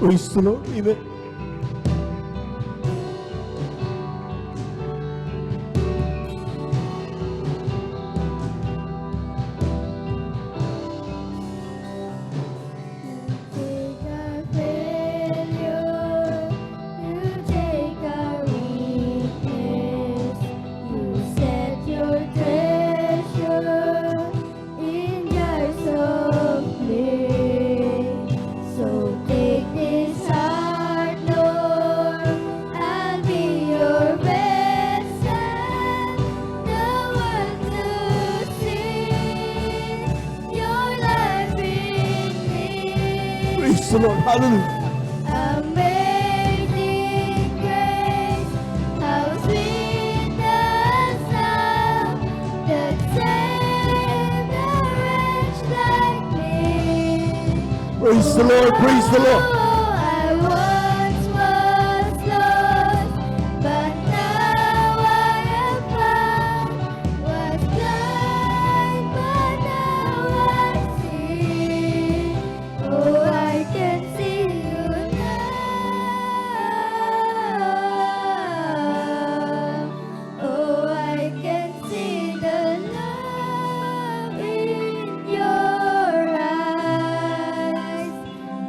Praise the Lord. Amen. Praise the Lord. Hallelujah. Amazing grace, how sweet the sound that saved a wretch like me. Praise the Lord. Praise the Lord. Oh, I once was lost, but now I am found. Was blind, but now I see. Oh, I can see you now. Oh, I can see the love in your eyes,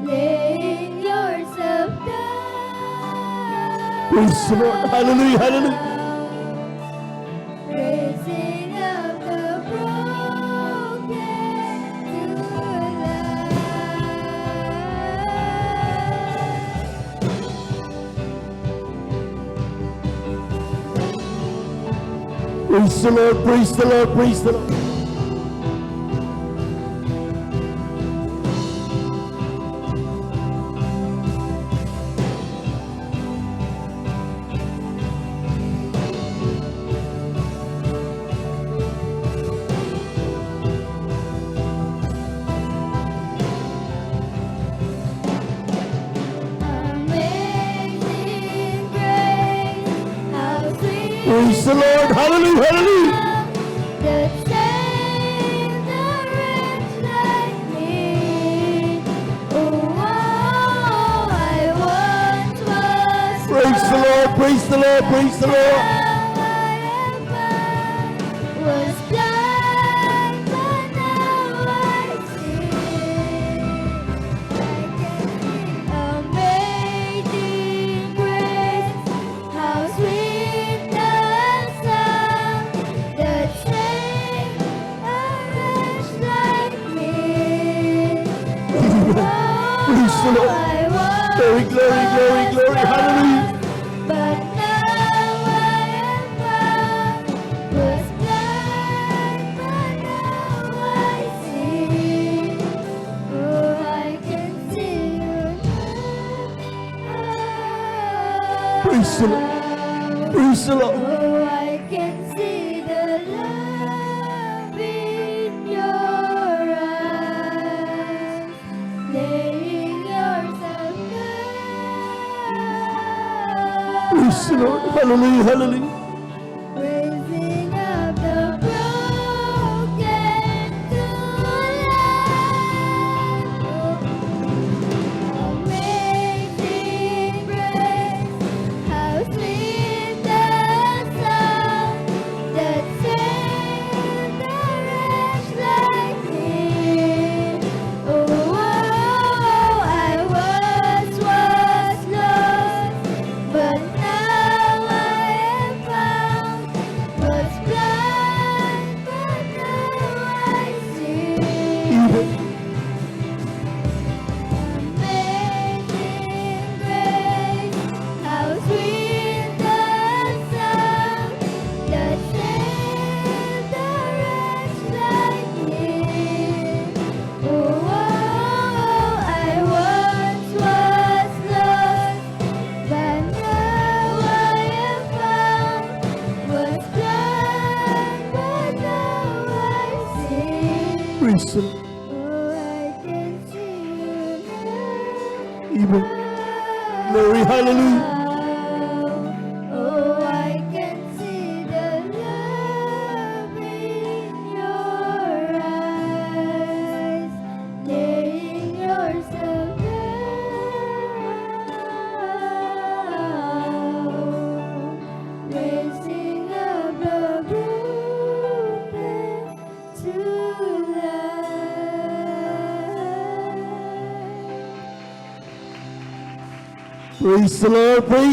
laying yourself down. Praise the Lord. Hallelujah. Hallelujah. Raising up the broken to life. Praise the Lord. Praise the Lord. Praise the Lord. Amazing grace, how sweet Praise the Lord. Hallelujah. Hallelujah. that saved a wretch like me. Oh, I once was Praise the Lord. Praise the Lord. Praise the Lord. now I am found. Was blind, but now I see. Amazing grace, how sweet the sound that saved a wretch like me. Praise the Lord. I once Glory, glory, glory, glory. Hallelujah. but now I am found. Was blind, but now I see. Oh, I can see you now. Praise the Lord. Praise the Lord. Oh, I can see the love in your eyes, laying yourself down. Praise the Lord. Hallelujah. Hallelujah. Raising up the broken to life. Amazing grace, how sweet the sound that saved a wretch like me. Oh, I once was lost, but now I am found. Was blind, but now I see. Even Amazing grace, how sweet the sound that saved a wretch like me. Oh, I once was lost, but now I am found. Was blind, but now I see. praise the Lord. Oh, I can see you now. Even glory. Hallelujah. Oh, I can see the love in your eyes, laying yourself down. Praise the Lord. Praise